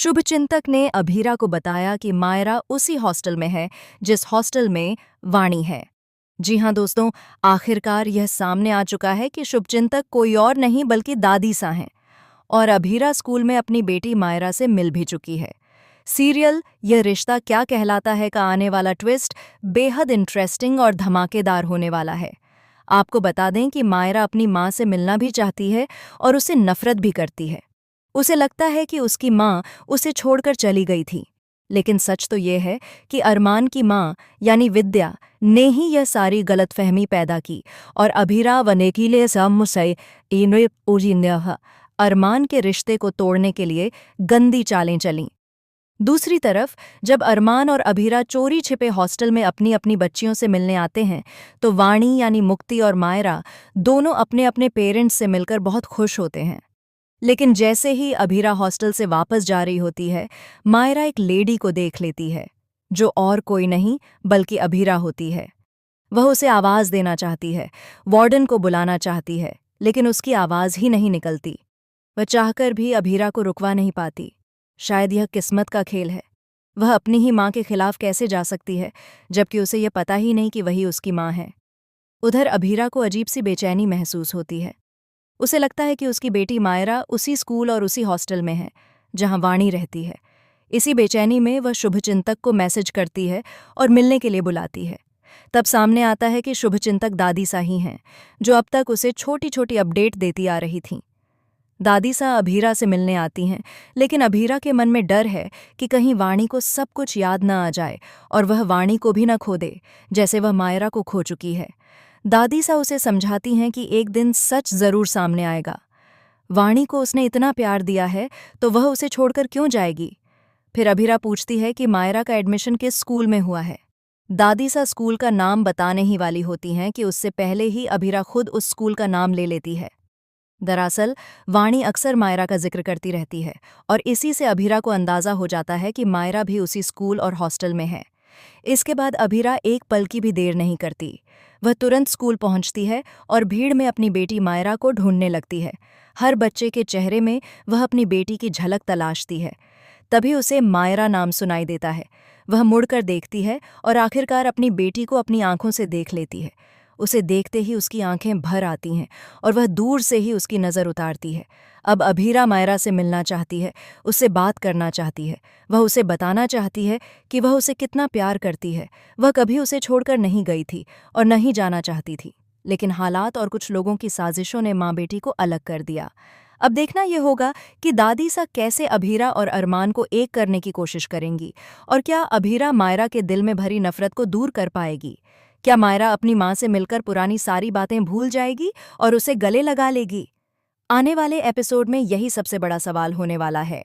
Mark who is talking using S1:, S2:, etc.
S1: शुभचिंतक ने अभीरा को बताया कि मायरा उसी हॉस्टल में है जिस हॉस्टल में वाणी है। जी हाँ दोस्तों, आखिरकार यह सामने आ चुका है कि शुभचिंतक कोई और नहीं बल्कि दादी सा हैं और अभीरा स्कूल में अपनी बेटी मायरा से मिल भी चुकी है। सीरियल यह रिश्ता क्या कहलाता है का आने वाला ट्विस्ट बेहद इंटरेस्टिंग और धमाकेदार होने वाला है। आपको बता दें कि मायरा अपनी माँ से मिलना भी चाहती है और उसे नफरत भी करती है। उसे लगता है कि उसकी माँ उसे छोड़कर चली गई थी, लेकिन सच तो ये है कि अरमान की माँ यानी विद्या ने ही यह सारी गलतफहमी पैदा की और अभीरा वनेकीले मुसई अरमान के रिश्ते को तोड़ने के लिए गंदी चालें चलीं। दूसरी तरफ जब अरमान और अभीरा चोरी छिपे हॉस्टल में अपनी अपनी बच्चियों से मिलने आते हैं तो वाणी यानी मुक्ति और मायरा दोनों अपने अपने पेरेंट्स से मिलकर बहुत खुश होते हैं। लेकिन जैसे ही अभीरा हॉस्टल से वापस जा रही होती है, मायरा एक लेडी को देख लेती है जो और कोई नहीं बल्कि अभीरा होती है। वह उसे आवाज़ देना चाहती है, वार्डन को बुलाना चाहती है, लेकिन उसकी आवाज़ ही नहीं निकलती। वह चाहकर भी अभीरा को रुकवा नहीं पाती। शायद यह किस्मत का खेल है। वह अपनी ही माँ के खिलाफ कैसे जा सकती है जबकि उसे यह पता ही नहीं कि वही उसकी माँ है। उधर अभीरा को अजीब सी बेचैनी महसूस होती है। उसे लगता है कि उसकी बेटी मायरा उसी स्कूल और उसी हॉस्टल में है जहां वाणी रहती है। इसी बेचैनी में वह शुभचिंतक को मैसेज करती है और मिलने के लिए बुलाती है। तब सामने आता है कि शुभचिंतक दादी सा ही हैं, जो अब तक उसे छोटी छोटी अपडेट देती आ रही थीं। दादी सा अभीरा से मिलने आती हैं, लेकिन अभीरा के मन में डर है कि कहीं वाणी को सब कुछ याद न आ जाए और वह वाणी को भी न खो दे, जैसे वह मायरा को खो चुकी है। दादी सा उसे समझाती हैं कि एक दिन सच जरूर सामने आएगा। वाणी को उसने इतना प्यार दिया है तो वह उसे छोड़कर क्यों जाएगी। फिर अभीरा पूछती है कि मायरा का एडमिशन किस स्कूल में हुआ है। दादी सा स्कूल का नाम बताने ही वाली होती हैं कि उससे पहले ही अभीरा खुद उस स्कूल का नाम ले लेती है। दरअसल वाणी अक्सर मायरा का जिक्र करती रहती है और इसी से अभीरा को अंदाजा हो जाता है कि मायरा भी उसी स्कूल और हॉस्टल में है। इसके बाद अभीरा एक पल की भी देर नहीं करती। वह तुरंत स्कूल पहुंचती है और भीड़ में अपनी बेटी मायरा को ढूंढने लगती है। हर बच्चे के चेहरे में वह अपनी बेटी की झलक तलाशती है। तभी उसे मायरा नाम सुनाई देता है। वह मुड़कर देखती है और आखिरकार अपनी बेटी को अपनी आंखों से देख लेती है। उसे देखते ही उसकी आंखें भर आती हैं और वह दूर से ही उसकी नज़र उतारती है। अब अभीरा मायरा से मिलना चाहती है, उससे बात करना चाहती है। वह उसे बताना चाहती है कि वह उसे कितना प्यार करती है। वह कभी उसे छोड़कर नहीं गई थी और नहीं जाना चाहती थी, लेकिन हालात और कुछ लोगों की साजिशों ने माँ बेटी को अलग कर दिया। अब देखना यह होगा कि दादी सा कैसे अभीरा और अरमान को एक करने की कोशिश करेंगी और क्या अभीरा मायरा के दिल में भरी नफरत को दूर कर पाएगी। क्या मायरा अपनी माँ से मिलकर पुरानी सारी बातें भूल जाएगी और उसे गले लगा लेगी। आने वाले एपिसोड में यही सबसे बड़ा सवाल होने वाला है।